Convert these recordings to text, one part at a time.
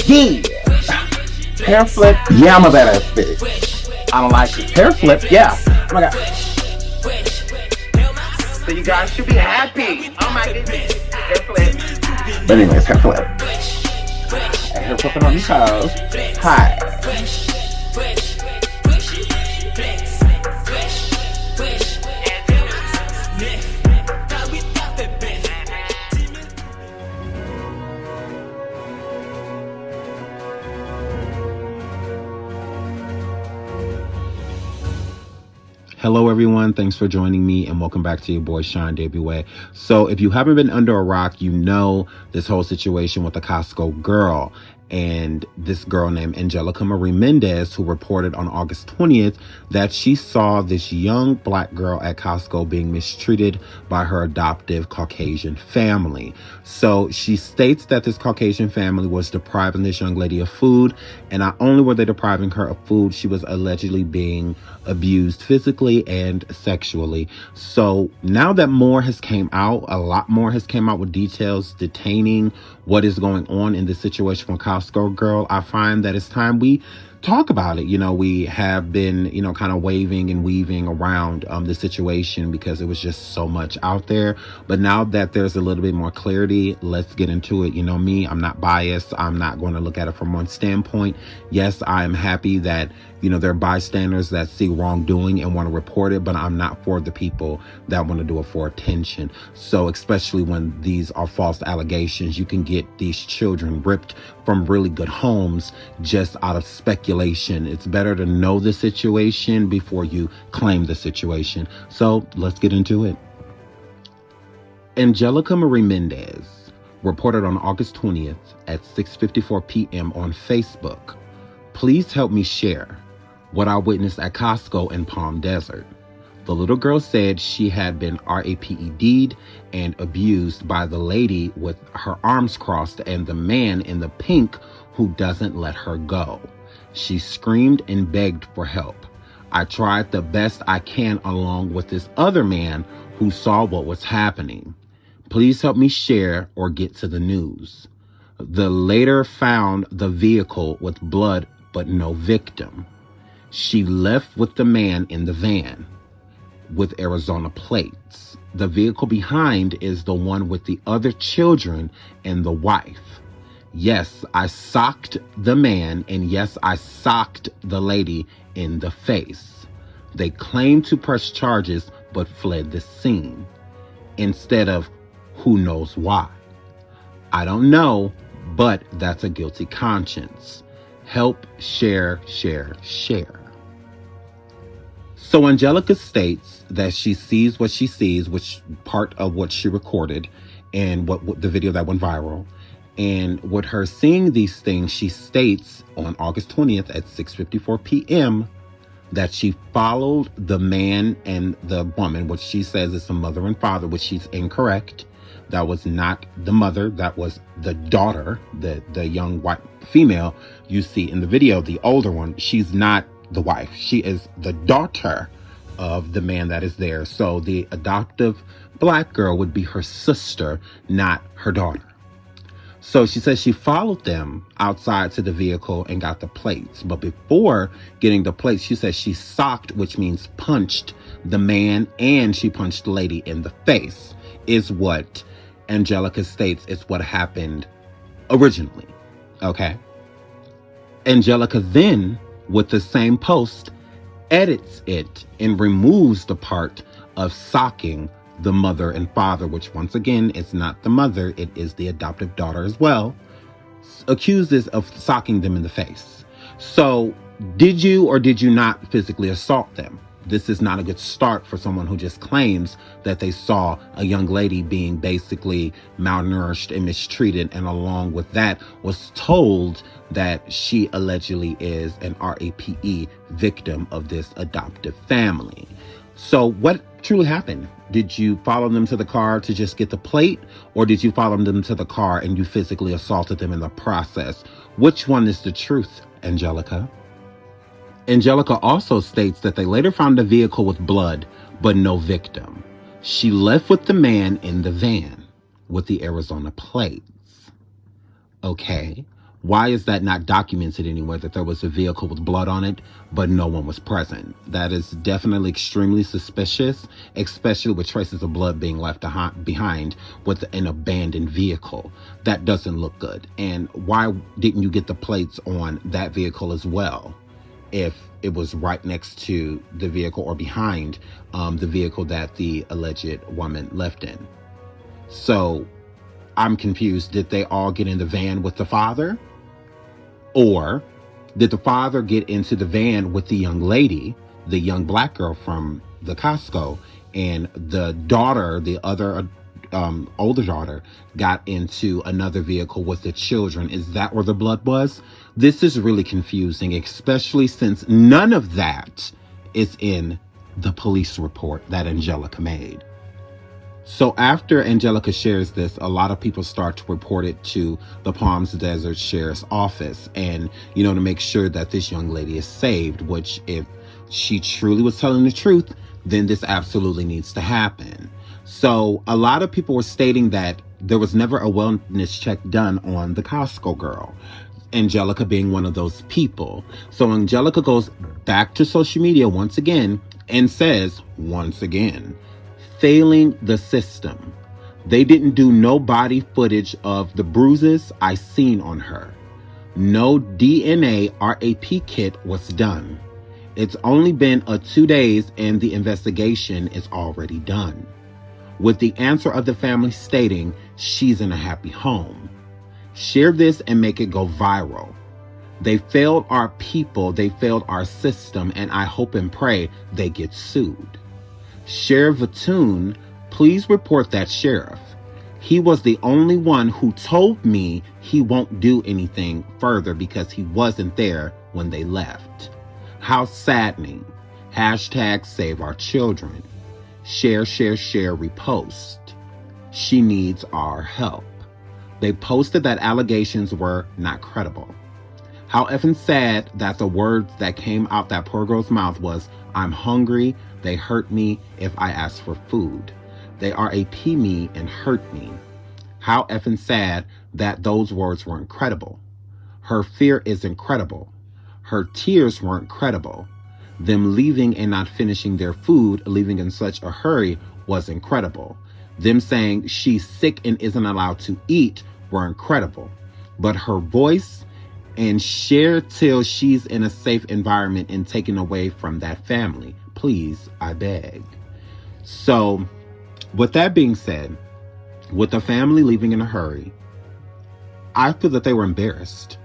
Yeah. Hair flip. Yeah, I'm a badass bitch. I don't like it. Hair flip. Yeah. Oh my god. So you guys should be happy. Oh my goodness. Hair flip. But anyways, hair flip. And hair flipping on your toes. Hi. Hello everyone, thanks for joining me and welcome back to your boy SeanDavieWay. So if you haven't been under a rock, you know this whole situation with the Costco girl and this girl named Angelica Marie Mendez, who reported on August 20th that she saw this young black girl at Costco being mistreated by her adoptive Caucasian family. So she states that this Caucasian family was depriving this young lady of food, and not only were they depriving her of food, she was allegedly being abused physically and sexually. So now that more has came out, a lot more has came out with details detaining what is going on in this situation from Costco girl, I find that it's time we talk about it. You know, we have been, kind of waving and weaving around the situation because it was just so much out there. But now that there's a little bit more clarity, let's get into it. You know me, I'm not biased. I'm not going to look at it from one standpoint. Yes, I am happy that, there are bystanders that see wrongdoing and want to report it, but I'm not for the people that want to do it for attention. So especially when these are false allegations, you can get these children ripped from really good homes just out of speculation. It's better to know the situation before you claim the situation. So let's get into it. Angelica Marie Mendez reported on August 20th at 6:54 p.m. on Facebook. Please help me share what I witnessed at Costco in Palm Desert. The little girl said she had been RAPED'd and abused by the lady with her arms crossed and the man in the pink who doesn't let her go. She screamed and begged for help. I tried the best I can along with this other man who saw what was happening. Please help me share or get to the news. The later found the vehicle with blood but no victim. She left with the man in the van with Arizona plates. The vehicle behind is the one with the other children and the wife. Yes, I socked the man, and yes, I socked the lady in the face. They claimed to press charges but fled the scene instead of who knows why. I don't know, but that's a guilty conscience. Help, share, share, share. So Angelica states that she sees what she sees, which part of what she recorded and what the video that went viral. And with her seeing these things, she states on August 20th at 6:54 p.m. that she followed the man and the woman, which she says is the mother and father, which she's incorrect. That was not the mother. That was the daughter, the young white female you see in the video, the older one. She's not the wife. She is the daughter of the man that is there. So the adoptive black girl would be her sister, not her daughter. So she says she followed them outside to the vehicle and got the plates. But before getting the plates, she says she socked, which means punched the man, and she punched the lady in the face, is what Angelica states is what happened originally. Okay. Angelica then, with the same post, edits it and removes the part of socking the mother and father, which once again, it's not the mother, it is the adoptive daughter as well, accuses of socking them in the face. So did you or did you not physically assault them? This is not a good start for someone who just claims that they saw a young lady being basically malnourished and mistreated, and along with that was told that she allegedly is an RAPE victim of this adoptive family. So what truly happened? Did you follow them to the car to just get the plate, or did you follow them to the car and you physically assaulted them in the process? Which one is the truth, Angelica? Angelica also states that they later found a vehicle with blood, but no victim. She left with the man in the van with the Arizona plates. Okay, Why is that not documented anywhere, that there was a vehicle with blood on it, but no one was present? That is definitely extremely suspicious, especially with traces of blood being left behind with an abandoned vehicle. That doesn't look good. And why didn't you get the plates on that vehicle as well, if it was right next to the vehicle or behind the vehicle that the alleged woman left in? So I'm confused. Did they all get in the van with the father? Or did the father get into the van with the young lady, the young black girl from the Costco, and the daughter, the other older daughter, got into another vehicle with the children? Is that where the blood was? This is really confusing, especially since none of that is in the police report that Angelica made. So after Angelica shares this, a lot of people start to report it to the Palms Desert Sheriff's Office, and, to make sure that this young lady is saved, which, if she truly was telling the truth, then this absolutely needs to happen. So a lot of people were stating that there was never a wellness check done on the Costco girl, Angelica being one of those people. So Angelica goes back to social media once again and says, once again, failing the system. They didn't do no body footage of the bruises I seen on her. No DNA RAP kit was done. It's only been 2 days and the investigation is already done, with the answer of the family stating she's in a happy home. Share this and make it go viral. They failed our people, they failed our system, and I hope and pray they get sued. Sheriff Vatoon, please report that sheriff. He was the only one who told me he won't do anything further because he wasn't there when they left. How saddening. Hashtag save our children. Share, share, share, repost. She needs our help. They posted that allegations were not credible. How effing sad that the words that came out that poor girl's mouth was, I'm hungry, they hurt me if I ask for food. They RAP me and hurt me. How effing sad that those words were incredible. Her fear is incredible. Her tears were incredible. Them leaving and not finishing their food, leaving in such a hurry, was incredible. Them saying she's sick and isn't allowed to eat were incredible. But her voice and share till she's in a safe environment and taken away from that family. Please, I beg. So, with that being said, with the family leaving in a hurry, I feel that they were embarrassed.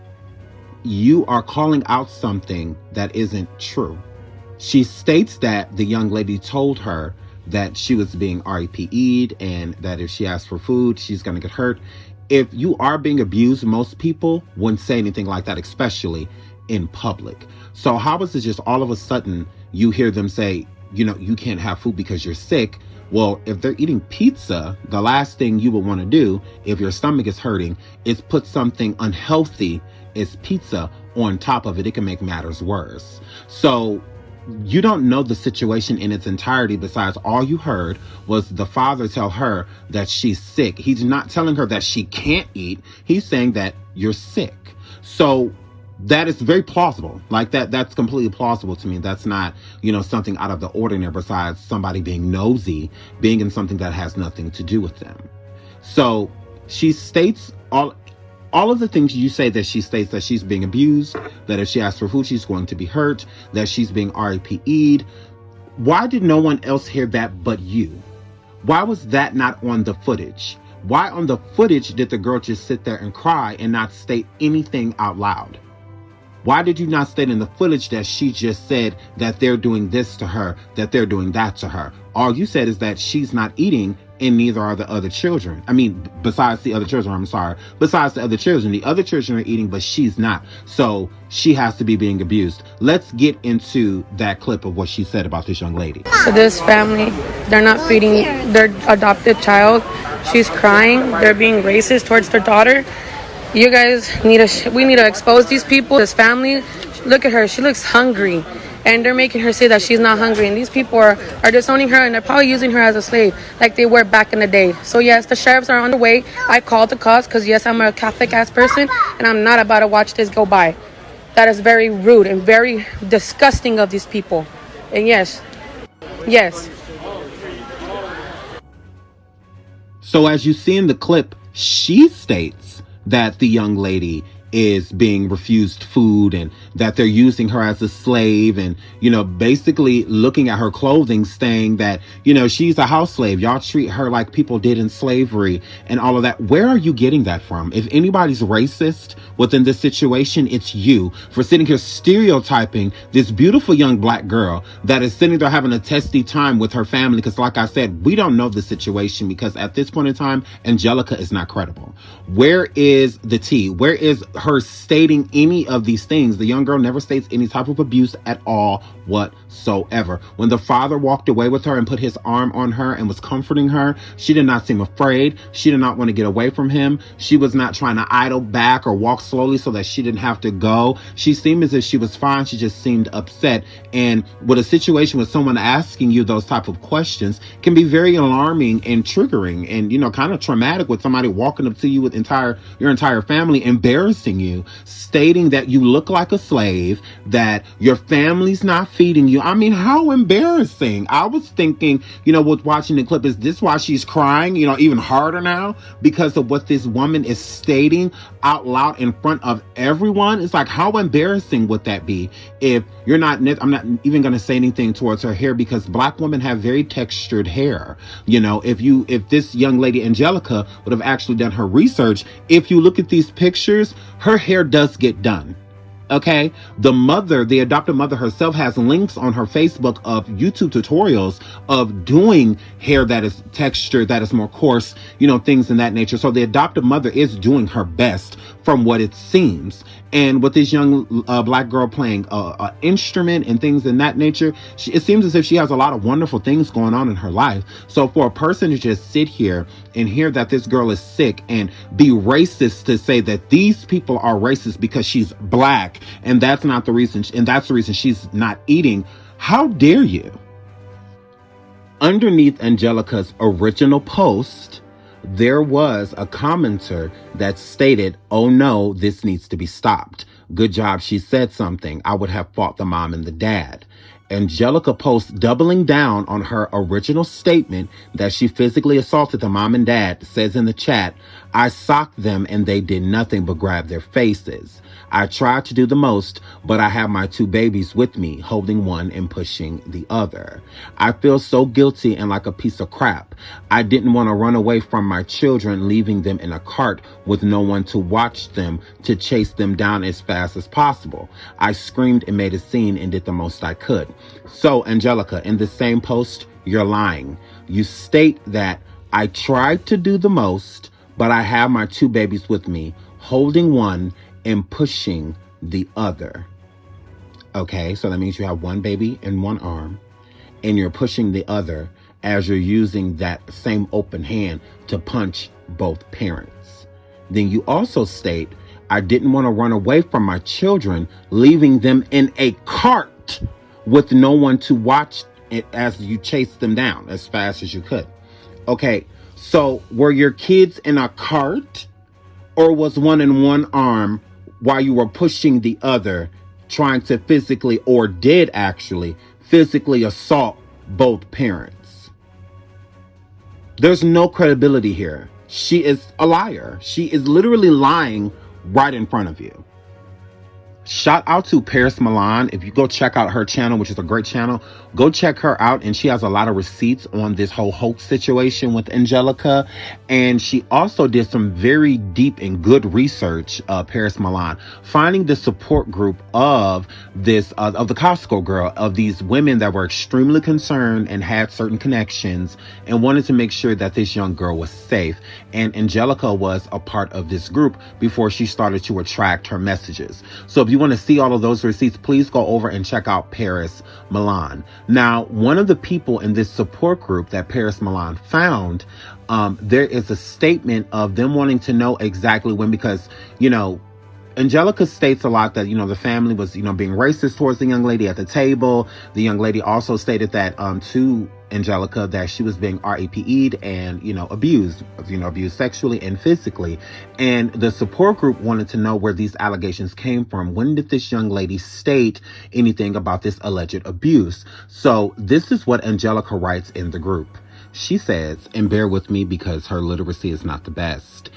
You are calling out something that isn't true. She states that the young lady told her that she was being RAP'd and that if she asked for food, she's going to get hurt. If you are being abused, most people wouldn't say anything like that, especially in public. So how is it just all of a sudden you hear them say, you can't have food because you're sick? Well, if they're eating pizza, the last thing you would want to do if your stomach is hurting is put something unhealthy as pizza on top of it. It can make matters worse. So you don't know the situation in its entirety. Besides, all you heard was the father tell her that she's sick. He's not telling her that she can't eat. He's saying that you're sick. So that is very plausible. Like that's completely plausible to me. That's not, something out of the ordinary, besides somebody being nosy, being in something that has nothing to do with them. So she states all of the things you say, that she states that she's being abused, that if she asks for food, she's going to be hurt, that she's being RAP'd. Why did no one else hear that but you? Why was that not on the footage? Why on the footage did the girl just sit there and cry and not state anything out loud? Why did you not state in the footage that she just said that they're doing this to her, that they're doing that to her? All you said is that she's not eating and neither are the other children. Besides the other children, Besides the other children, the other children are eating, but she's not. So she has to be being abused. Let's get into that clip of what she said about this young lady. So this family, they're not feeding their adopted child. She's crying. They're being racist towards their daughter. You guys we need to expose these people. This family, look at her. She looks hungry. and they're making her say that she's not hungry. And these people are disowning her, and they're probably using her as a slave like they were back in the day. So yes, the sheriffs are on the way. I called the cops because yes, I'm a Catholic ass person, and I'm not about to watch this go by. That is very rude and very disgusting of these people. And yes. So as you see in the clip, she states that the young lady is being refused food and that they're using her as a slave and, basically looking at her clothing saying that, she's a house slave. Y'all treat her like people did in slavery and all of that. Where are you getting that from? If anybody's racist within this situation, it's you for sitting here stereotyping this beautiful young black girl that is sitting there having a testy time with her family. Because like I said, we don't know the situation because at this point in time, Angelica is not credible. Where is the tea? Where is her stating any of these things? The young girl never states any type of abuse at all whatsoever. When the father walked away with her and put his arm on her and was comforting her, she did not seem afraid. She did not want to get away from him. She was not trying to idle back or walk slowly so that she didn't have to go. She seemed as if she was fine. She just seemed upset. And with a situation with someone asking you those type of questions can be very alarming and triggering and, kind of traumatic with somebody walking up to you with your entire family, embarrassing you, stating that you look like a slave, that your family's not feeding you. I mean, how embarrassing. I was thinking, with watching the clip, is this why she's crying, even harder now because of what this woman is stating out loud in front of everyone? It's like, how embarrassing would that be if you're not, I'm not even going to say anything towards her hair because black women have very textured hair. If this young lady, Angelica, would have actually done her research, if you look at these pictures, her hair does get done. Okay, the adopted mother herself has links on her Facebook of YouTube tutorials of doing hair that is textured, that is more coarse, things in that nature. So the adopted mother is doing her best from what it seems. And with this young black girl playing an instrument and things in that nature, it seems as if she has a lot of wonderful things going on in her life. So for a person to just sit here and hear that this girl is sick and be racist to say that these people are racist because she's black and that's not the reason, and that's the reason she's not eating, how dare you? Underneath Angelica's original post, there was a commenter that stated, "Oh no, this needs to be stopped. Good job, she said something. I would have fought the mom and the dad." Angelica posts doubling down on her original statement that she physically assaulted the mom and dad, says in the chat, "I socked them and they did nothing but grab their faces. I tried to do the most, but I have my two babies with me, holding one and pushing the other. I feel so guilty and like a piece of crap. I didn't want to run away from my children, leaving them in a cart with no one to watch them, to chase them down as fast as possible. I screamed and made a scene and did the most I could." So, Angelica, in the same post, you're lying. You state that I tried to do the most, but I have my two babies with me, holding one and pushing the other. Okay, so that means you have one baby in one arm and you're pushing the other as you're using that same open hand to punch both parents. Then you also state, "I didn't want to run away from my children, leaving them in a cart with no one to watch it as you chased them down as fast as you could." Okay, so were your kids in a cart or was one in one arm while you were pushing the other, trying to physically, or did actually physically assault both parents? There's no credibility here. She is a liar. She is literally lying right in front of you. Shout out to Paris Milan. If you go check out her channel, which is a great channel, go check her out. And she has a lot of receipts on this whole hoax situation with Angelica. And she also did some very deep and good research, Paris Milan, finding the support group of this, of the Costco girl, of these women that were extremely concerned and had certain connections and wanted to make sure that this young girl was safe. And Angelica was a part of this group before she started to attract her messages. So if you want to see all of those receipts, please go over and check out Paris Milan. Now, one of the people in this support group that Paris Milan found, there is a statement of them wanting to know exactly when, because, Angelica states a lot that, the family was, being racist towards the young lady at the table. The young lady also stated that, to Angelica, that she was being RAPE'd and, abused, abused sexually and physically. And the support group wanted to know where these allegations came from. When did this young lady state anything about this alleged abuse? So this is what Angelica writes in the group. She says, and bear with me because her literacy is not the best.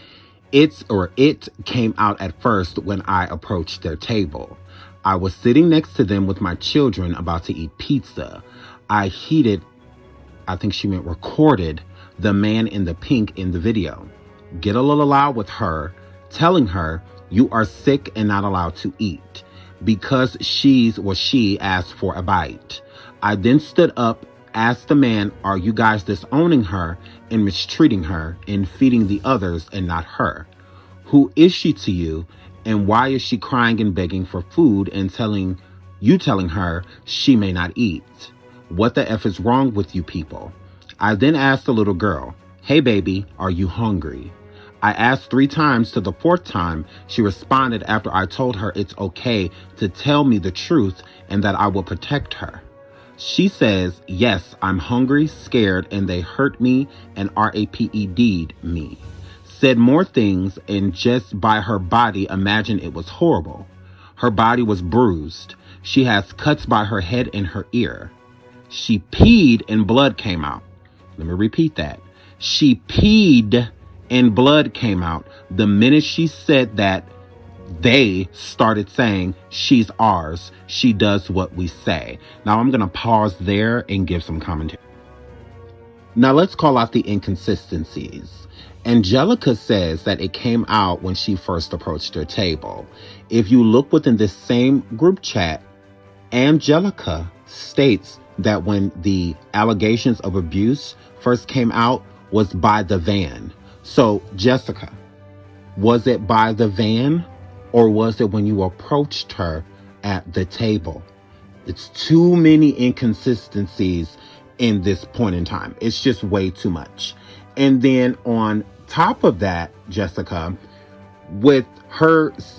It came out at first when I approached their table. I was sitting next to them with my children about to eat pizza. I think she meant recorded, the man in the pink in the video. Get a little loud with her, telling her, you are sick and not allowed to eat, because she asked for a bite. I then stood up, asked the man, are you guys disowning her and mistreating her and feeding the others and not her? Who is she to you? And why is she crying and begging for food and telling her she may not eat? What the F is wrong with you people? I then asked the little girl, hey baby, are you hungry? I asked 3 times. To the 4th time, she responded after I told her it's okay to tell me the truth and that I will protect her. She says, yes, I'm hungry, scared, and they hurt me and RAPED'd me. Said more things, and just by her body, imagine it was horrible. Her body was bruised. She has cuts by her head and her ear. She peed and blood came out. Let me repeat that. She peed and blood came out. The minute she said that, they started saying, she's ours. She does what we say. Now I'm going to pause there and give some commentary. Now let's call out the inconsistencies. Angelica says that it came out when she first approached her table. If you look within this same group chat, Angelica states that when the allegations of abuse first came out was by the van. So, Jessica, was it by the van or was it when you approached her at the table? It's too many inconsistencies in this point in time. It's just way too much. And then on top of that, Jessica, with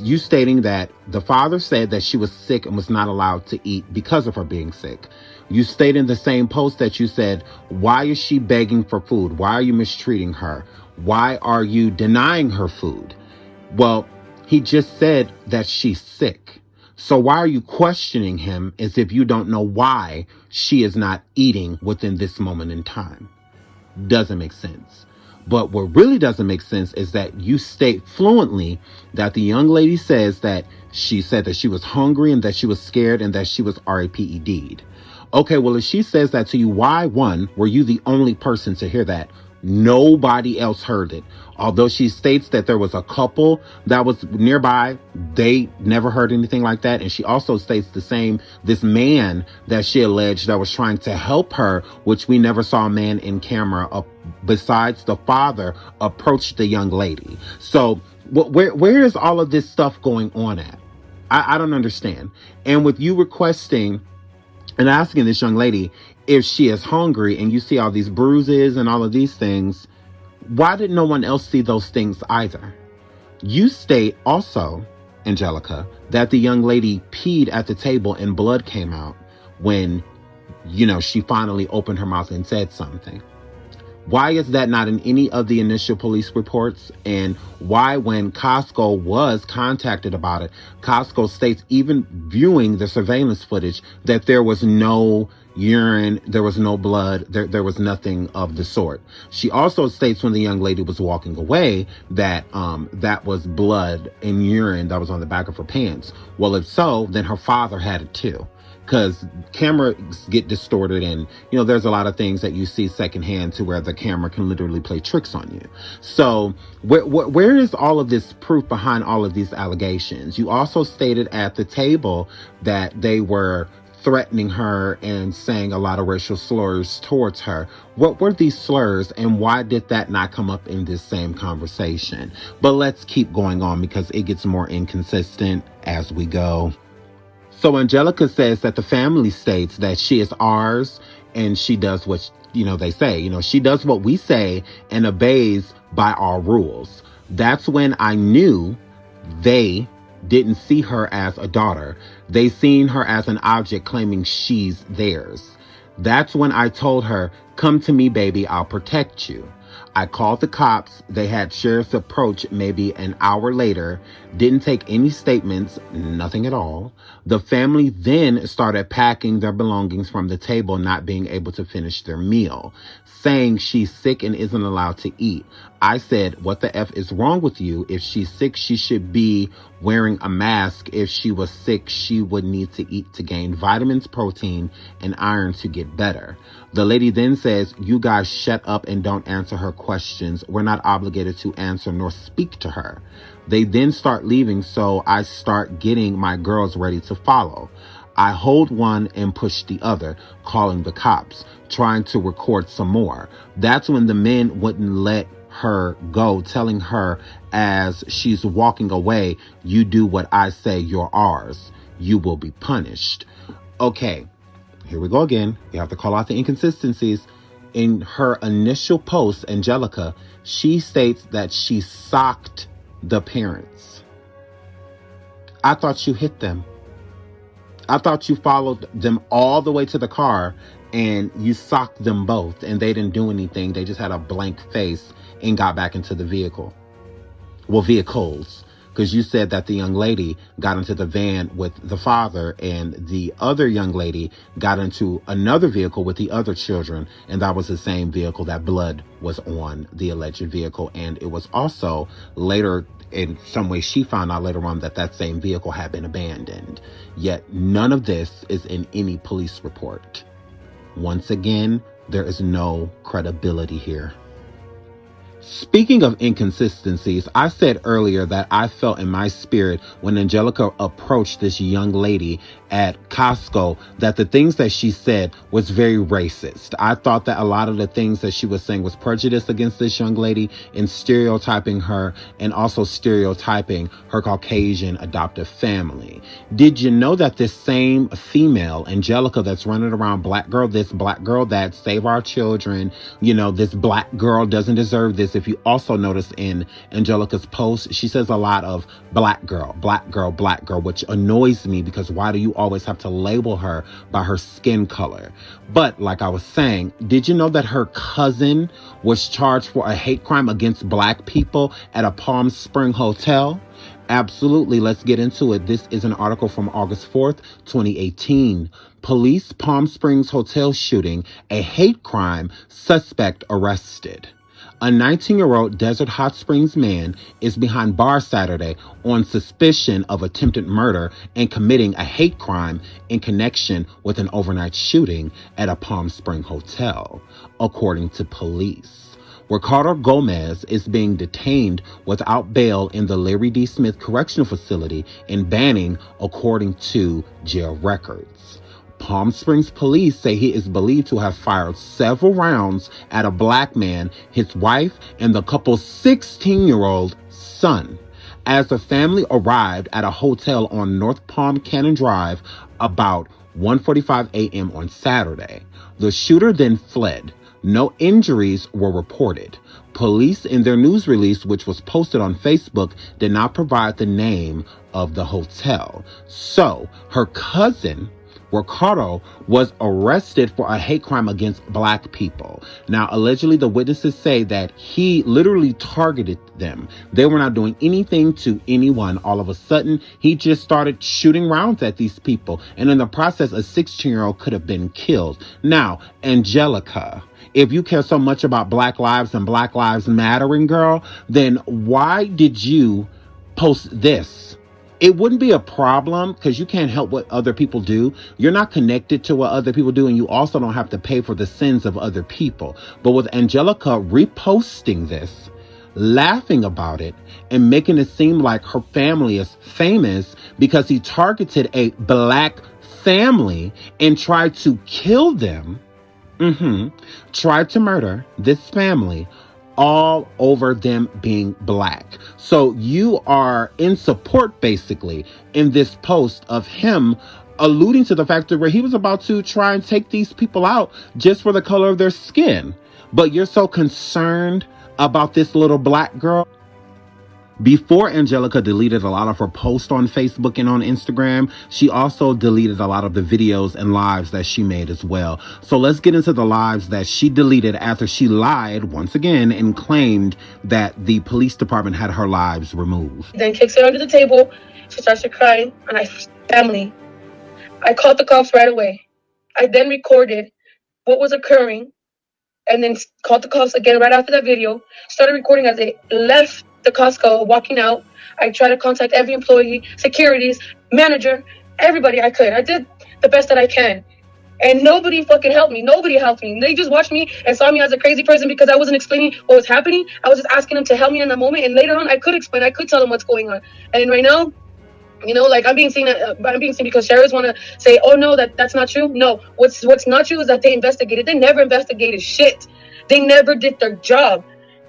you stating that the father said that she was sick and was not allowed to eat because of her being sick. You stated in the same post that you said, why is she begging for food? Why are you mistreating her? Why are you denying her food? Well, he just said that she's sick. So why are you questioning him as if you don't know why she is not eating within this moment in time? Doesn't make sense. But what really doesn't make sense is that you state fluently that the young lady says that she said that she was hungry and that she was scared and that she was RAPED'd. Okay, well, if she says that to you, why, one, were you the only person to hear that? Nobody else heard it. Although she states that there was a couple that was nearby, they never heard anything like that. And she also states this man that she alleged that was trying to help her, which we never saw a man in camera besides the father approach the young lady. So where is all of this stuff going on at? I don't understand. And with you requesting and asking this young lady if she is hungry and you see all these bruises and all of these things, why did no one else see those things either? You state also, Angelica, that the young lady peed at the table and blood came out when, she finally opened her mouth and said something. Why is that not in any of the initial police reports? And why, when Costco was contacted about it, Costco states, even viewing the surveillance footage, that there was no urine, there was no blood, there was nothing of the sort. She also states when the young lady was walking away that that was blood and urine that was on the back of her pants. Well, if so, then her father had it too. Because cameras get distorted and, there's a lot of things that you see secondhand to where the camera can literally play tricks on you. So where is all of this proof behind all of these allegations? You also stated at the table that they were threatening her and saying a lot of racial slurs towards her. What were these slurs and why did that not come up in this same conversation? But let's keep going on because it gets more inconsistent as we go. So Angelica says that the family states that she is ours and she does what, they say. She does what we say and obeys by our rules. That's when I knew they didn't see her as a daughter. They seen her as an object claiming she's theirs. That's when I told her, come to me, baby, I'll protect you. I called the cops. They had sheriff's approach maybe an hour later, didn't take any statements, nothing at all. The family then started packing their belongings from the table, not being able to finish their meal, saying she's sick and isn't allowed to eat. I said, what the F is wrong with you? If she's sick, she should be wearing a mask. If she was sick, she would need to eat to gain vitamins, protein, and iron to get better. The lady then says, you guys shut up and don't answer her questions. We're not obligated to answer nor speak to her. They then start leaving, so I start getting my girls ready to follow. I hold one and push the other, calling the cops, trying to record some more. That's when the men wouldn't let her go, telling her as she's walking away, you do what I say, you're ours. You will be punished. Okay, here we go again. You have to call out the inconsistencies. In her initial post, Angelica, she states that she socked the parents. I thought you hit them. I thought you followed them all the way to the car and you socked them both and they didn't do anything. They just had a blank face and got back into the vehicle. Well, vehicles. Because you said that the young lady got into the van with the father and the other young lady got into another vehicle with the other children. And that was the same vehicle. That blood was on the alleged vehicle. And it was also later, in some way, she found out later on that that same vehicle had been abandoned. Yet none of this is in any police report. Once again, there is no credibility here. Speaking of inconsistencies, I said earlier that I felt in my spirit when Angelica approached this young lady at Costco that the things that she said was very racist. I thought that a lot of the things that she was saying was prejudice against this young lady and stereotyping her and also stereotyping her Caucasian adoptive family. Did you know that this same female, Angelica, that's running around black girl this, black girl that, save our children, you know, this black girl doesn't deserve this. If you also notice in Angelica's post, she says a lot of black girl, black girl, black girl, which annoys me because why do you always have to label her by her skin color? But like I was saying, did you know that her cousin was charged for a hate crime against black people at a Palm Spring hotel? Absolutely. Let's get into it. This is an article from August 4th, 2018. Police Palm Springs hotel shooting, a hate crime, suspect arrested. A 19-year-old Desert Hot Springs man is behind bars Saturday on suspicion of attempted murder and committing a hate crime in connection with an overnight shooting at a Palm Spring hotel, according to police. Ricardo Gomez is being detained without bail in the Larry D. Smith Correctional Facility in Banning, according to jail records. Palm Springs police say he is believed to have fired several rounds at a black man, his wife, and the couple's 16-year-old son. As the family arrived at a hotel on North Palm Cannon Drive about 1:45 a.m. on Saturday, the shooter then fled. No injuries were reported. Police, in their news release, which was posted on Facebook, did not provide the name of the hotel. So, her cousin, Ricardo, was arrested for a hate crime against black people. Now, allegedly, the witnesses say that he literally targeted them. They were not doing anything to anyone. All of a sudden, he just started shooting rounds at these people. And in the process, a 16-year-old could have been killed. Now, Angelica, if you care so much about Black lives and Black Lives Mattering, girl, then why did you post this? It wouldn't be a problem because you can't help what other people do. You're not connected to what other people do, and you also don't have to pay for the sins of other people. But with Angelica reposting this, laughing about it, and making it seem like her family is famous because he targeted a black family and tried to kill them, tried to murder this family, all over them being black. So you are in support, basically, in this post of him alluding to the fact that where he was about to try and take these people out just for the color of their skin. But you're so concerned about this little black girl. Before Angelica deleted a lot of her posts on Facebook and on Instagram, she also deleted a lot of the videos and lives that she made as well. So let's get into the lives that she deleted after she lied once again and claimed that the police department had her lives removed. Then kicks it under the table. She starts to cry, and family. I called the cops right away. I then recorded what was occurring, and then called the cops again right after that video. Started recording as they left the Costco, walking out. I tried to contact every employee, securities, manager, everybody I could. I did the best that I can. And nobody fucking helped me. Nobody helped me. They just watched me and saw me as a crazy person because I wasn't explaining what was happening. I was just asking them to help me in that moment. And later on, I could explain. I could tell them what's going on. And right now, you know, like I'm being seen because sheriffs want to say, oh no, that's not true. No, what's not true is that they investigated. They never investigated shit. They never did their job.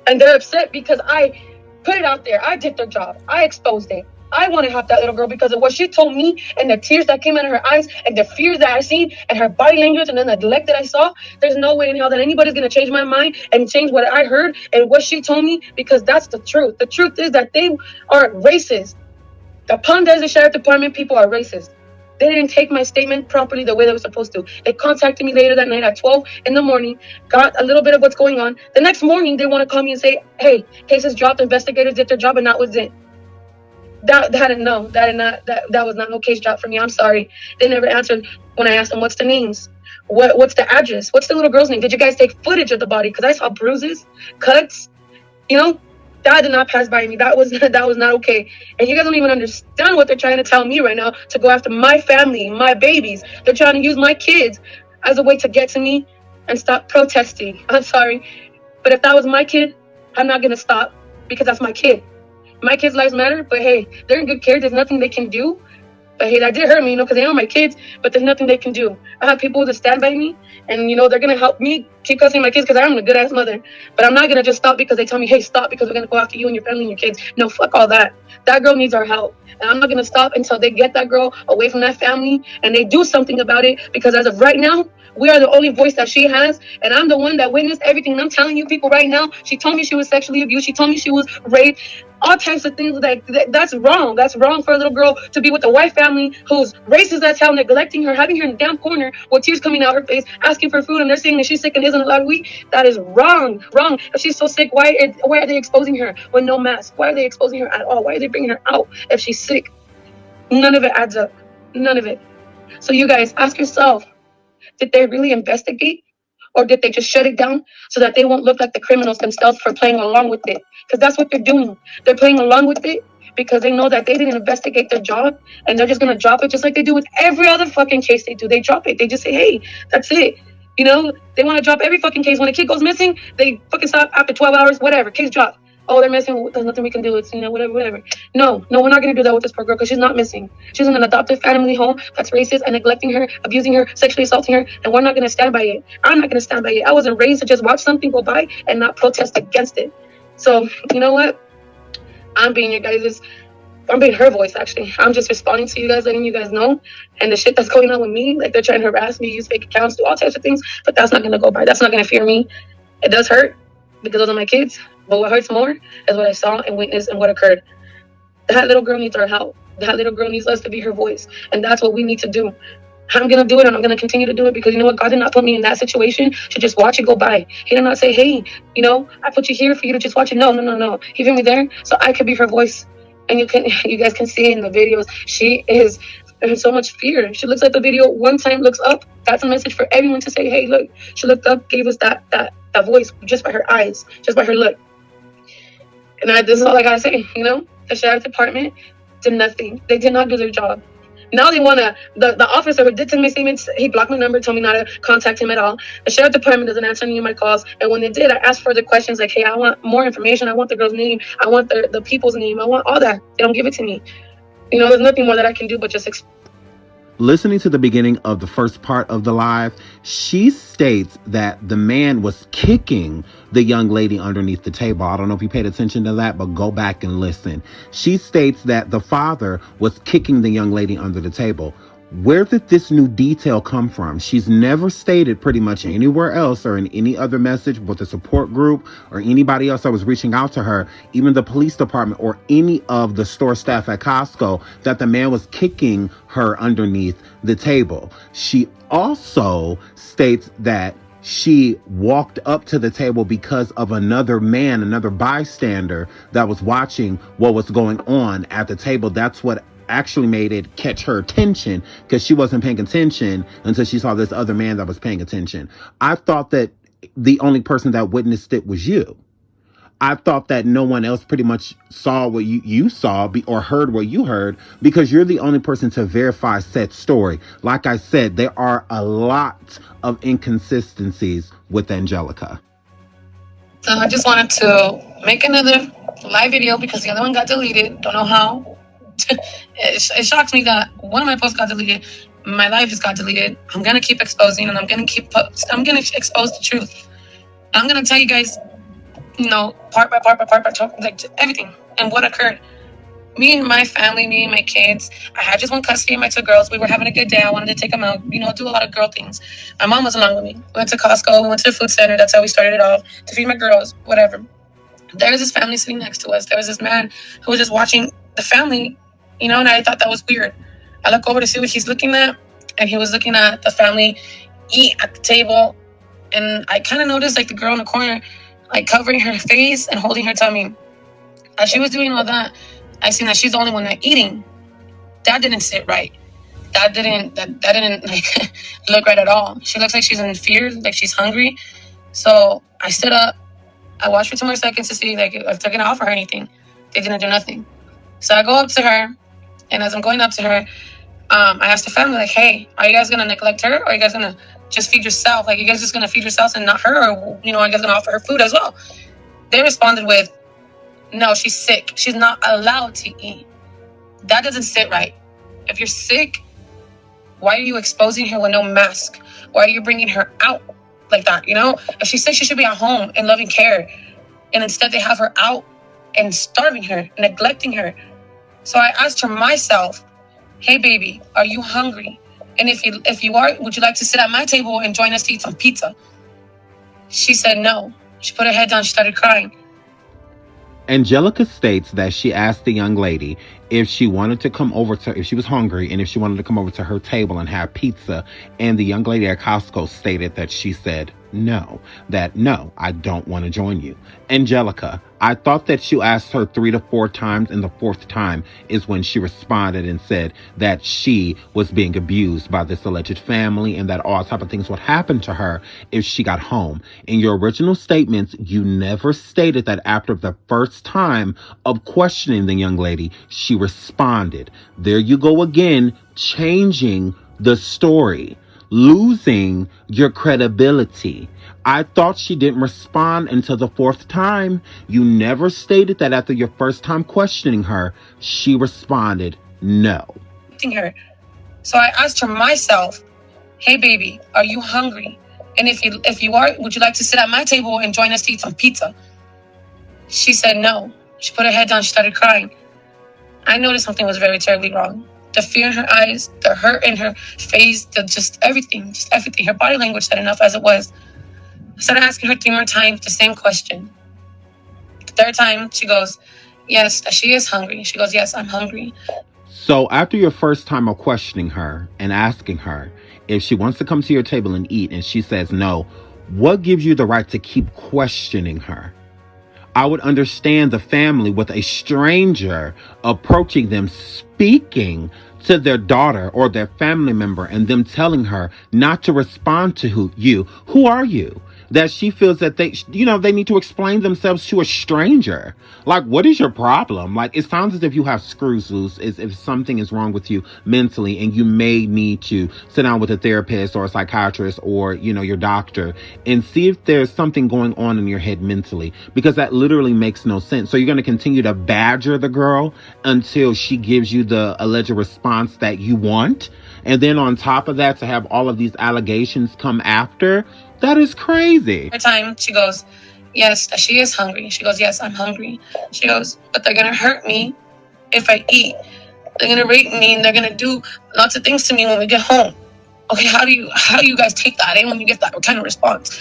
And they're upset because I put it out there. I did their job. I exposed it. I want to help that little girl because of what she told me and the tears that came out of her eyes and the fears that I seen and her body language and then the neglect that I saw. There's no way in hell that anybody's going to change my mind and change what I heard and what she told me, because that's the truth. The truth is that they are racist. The Palm Desert Sheriff Department people are racist. They didn't take my statement properly the way they were supposed to. They contacted me later that night at 12 in the morning, got a little bit of what's going on. The next morning, they want to call me and say, hey, cases dropped, investigators did their job, and that was it. That was not no case drop for me. I'm sorry. They never answered when I asked them, what's the names? What's the address? What's the little girl's name? Did you guys take footage of the body? Because I saw bruises, cuts, you know? That did not pass by me. That was not okay. And you guys don't even understand what they're trying to tell me right now, to go after my family, my babies. They're trying to use my kids as a way to get to me and stop protesting. I'm sorry. But if that was my kid, I'm not going to stop, because that's my kid. My kids' lives matter, but hey, they're in good care. There's nothing they can do. But hey, that did hurt me, you know, because they are my kids, but there's nothing they can do. I have people that stand by me, and, you know, they're going to help me keep custody of my kids because I'm a good-ass mother. But I'm not going to just stop because they tell me, hey, stop because we're going to go after you and your family and your kids. No, fuck all that. That girl needs our help. And I'm not going to stop until they get that girl away from that family and they do something about it, because as of right now, we are the only voice that she has, and I'm the one that witnessed everything. And I'm telling you people right now, she told me she was sexually abused. She told me she was raped. All types of things. That's wrong. That's wrong for a little girl to be with a white family who's racist as hell, neglecting her, having her in the damn corner with tears coming out her face, asking for food, and they're saying that she's sick and isn't allowed to eat. That is wrong. Wrong. If she's so sick, why are they exposing her with no mask? Why are they exposing her at all? Why are they bringing her out if she's sick? None of it adds up. None of it. So you guys, ask yourself, did they really investigate? Or did they just shut it down so that they won't look like the criminals themselves for playing along with it? Because that's what they're doing. They're playing along with it because they know that they didn't investigate their job, and they're just going to drop it just like they do with every other fucking case they do. They drop it. They just say, hey, that's it. You know, they want to drop every fucking case. When a kid goes missing, they fucking stop after 12 hours, whatever, case dropped. Oh, they're missing. There's nothing we can do. It's, you know, whatever. No, we're not going to do that with this poor girl because she's not missing. She's in an adoptive family home that's racist and neglecting her, abusing her, sexually assaulting her, and we're not going to stand by it. I'm not going to stand by it. I wasn't raised to just watch something go by and not protest against it. So, you know what? I'm being her voice, actually. I'm just responding to you guys, letting you guys know. And the shit that's going on with me, like they're trying to harass me, use fake accounts, do all types of things, but that's not going to go by. That's not going to fear me. It does hurt because those are my kids. But what hurts more is what I saw and witnessed and what occurred. That little girl needs our help. That little girl needs us to be her voice. And that's what we need to do. I'm going to do it, and I'm going to continue to do it, because you know what? God did not put me in that situation to just watch it go by. He did not say, hey, you know, I put you here for you to just watch it. No. He put me there so I could be her voice. And you guys can see in the videos, she is in so much fear. She looks at the video one time, looks up. That's a message for everyone to say, hey, look, she looked up, gave us that voice just by her eyes, just by her look. And this is all I gotta say, you know? The sheriff department did nothing. They did not do their job. Now they want to, the officer who did send me statements, he blocked my number, told me not to contact him at all. The sheriff department doesn't answer any of my calls. And when they did, I asked further questions like, hey, I want more information. I want the girl's name. I want the people's name. I want all that. They don't give it to me. You know, there's nothing more that I can do but just Listening to the beginning of the first part of the live, she states that the man was kicking the young lady underneath the table. I don't know if you paid attention to that, but go back and listen. She states that the father was kicking the young lady under the table. Where did this new detail come from? She's never stated pretty much anywhere else or in any other message with the support group or anybody else that was reaching out to her, even the police department or any of the store staff at Costco, that the man was kicking her underneath the table. She also states that she walked up to the table because of another man, another bystander that was watching what was going on at the table. That's what actually made it catch her attention, because she wasn't paying attention until she saw this other man that was paying attention. I thought that the only person that witnessed it was you. I thought that no one else pretty much saw what you saw or heard what you heard, because you're the only person to verify said story. Like I said, there are a lot of inconsistencies with Angelica. So I just wanted to make another live video because the other one got deleted. Don't know how. It shocked me that one of my posts got deleted. My live just got deleted. I'm gonna keep exposing, and I'm gonna expose the truth. I'm gonna tell you guys, part by part, like everything and what occurred. Me and my family, me and my kids, I had just one custody of my two girls. We were having a good day. I wanted to take them out, do a lot of girl things. My mom was along with me. We went to Costco. We went to the food center. That's how we started it off, to feed my girls, whatever. There was this family sitting next to us. There was this man who was just watching the family, and I thought that was weird. I look over to see what he's looking at, and he was looking at the family eat at the table. And I kind of noticed, like, the girl in the corner, like, covering her face and holding her tummy. As she was doing all that, I seen that she's the only one not eating. That didn't sit right. That didn't like look right at all. She looks like she's in fear, like she's hungry. So I stood up. I watched for 2 more seconds to see, like, if they're gonna offer her anything. They didn't do nothing. So I go up to her, and as I'm going up to her, I asked the family, like, hey, are you guys gonna neglect her, or are you guys gonna just feed yourself? Like, you guys just gonna feed yourselves and not her, or are you guys gonna offer her food as well? They responded with, no, she's sick. She's not allowed to eat. That doesn't sit right. If you're sick, why are you exposing her with no mask? Why are you bringing her out like that? If she's sick, she should be at home in loving care. And instead, they have her out and starving her, neglecting her. So I asked her myself, hey, baby, are you hungry? And if you are, would you like to sit at my table and join us to eat some pizza? She said no. She put her head down. She started crying. Angelica states that she asked the young lady if she wanted to come over to, if she was hungry and if she wanted to come over to her table and have pizza. And the young lady at Costco stated that she said no, I don't want to join you. Angelica, I thought that you asked her 3 to 4 times, and the 4th time is when she responded and said that she was being abused by this alleged family and that all type of things would happen to her if she got home. In your original statements, you never stated that after the first time of questioning the young lady, she responded. There you go again, changing the story, losing your credibility. I thought she didn't respond until the 4th time. You never stated that after your first time questioning her, she responded no. Her. So I asked her myself, hey, baby, are you hungry? And if you are, would you like to sit at my table and join us to eat some pizza? She said no. She put her head down. She started crying. I noticed something was very terribly wrong. The fear in her eyes, the hurt in her face, just everything. Her body language said enough as it was. I started asking her 3 more times the same question. The 3rd time, she goes, yes, she is hungry. She goes, yes, I'm hungry. So after your first time of questioning her and asking her if she wants to come to your table and eat, and she says no, what gives you the right to keep questioning her? I would understand the family with a stranger approaching them, speaking to their daughter or their family member, and them telling her not to respond to you. Who are you? That she feels that they need to explain themselves to a stranger. Like, what is your problem? Like, it sounds as if you have screws loose, as if something is wrong with you mentally, and you may need to sit down with a therapist or a psychiatrist or, your doctor and see if there's something going on in your head mentally, because that literally makes no sense. So you're going to continue to badger the girl until she gives you the alleged response that you want. And then on top of that, to have all of these allegations come after, that is crazy. Every time she goes, yes, she is hungry. She goes, yes, I'm hungry. She goes, but they're going to hurt me if I eat. They're gonna rape me and they're gonna do lots of things to me when we get home. Okay, how do you guys take that? When you get that kind of response,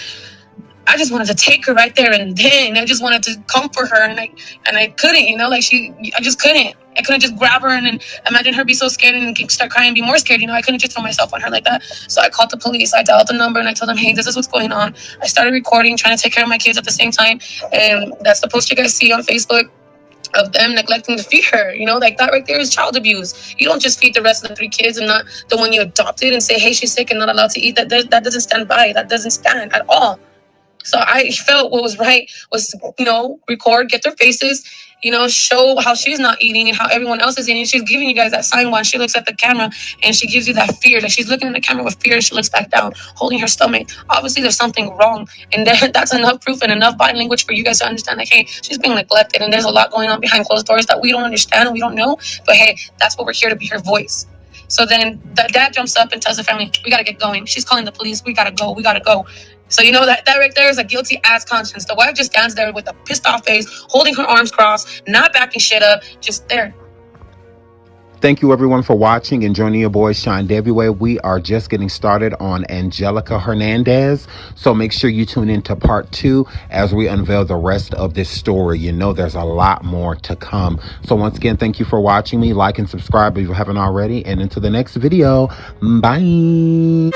I just wanted to take her right there and then. I just wanted to comfort her, and I couldn't, I just couldn't. I couldn't just grab her and then imagine her be so scared and start crying and be more scared. I couldn't just throw myself on her like that. So I called the police. I dialed the number and I told them, hey, this is what's going on. I started recording, trying to take care of my kids at the same time. And that's the post you guys see on Facebook of them neglecting to feed her. Like that right there is child abuse. You don't just feed the rest of the 3 kids and not the one you adopted and say, hey, she's sick and not allowed to eat. That doesn't stand by. That doesn't stand at all. So I felt what was right was, record, get their faces, show how she's not eating and how everyone else is eating. She's giving you guys that sign when she looks at the camera and she gives you that fear. Like she's looking at the camera with fear. She looks back down, holding her stomach. Obviously, there's something wrong. And that's enough proof and enough body language for you guys to understand, like, hey, she's being neglected. And there's a lot going on behind closed doors that we don't understand and we don't know. But, hey, that's what we're here to be, her voice. So then the dad jumps up and tells the family, we got to get going. She's calling the police. We got to go. We got to go. So that right there is a guilty ass conscience. The wife just stands there with a pissed off face, holding her arms crossed, not backing shit up, just there. Thank you everyone for watching and joining your boy SeanDavieWay. We are just getting started on Angelica Hernandez. So make sure you tune in to part 2 as we unveil the rest of this story. There's a lot more to come. So once again, thank you for watching me. Like and subscribe if you haven't already. And until the next video, bye.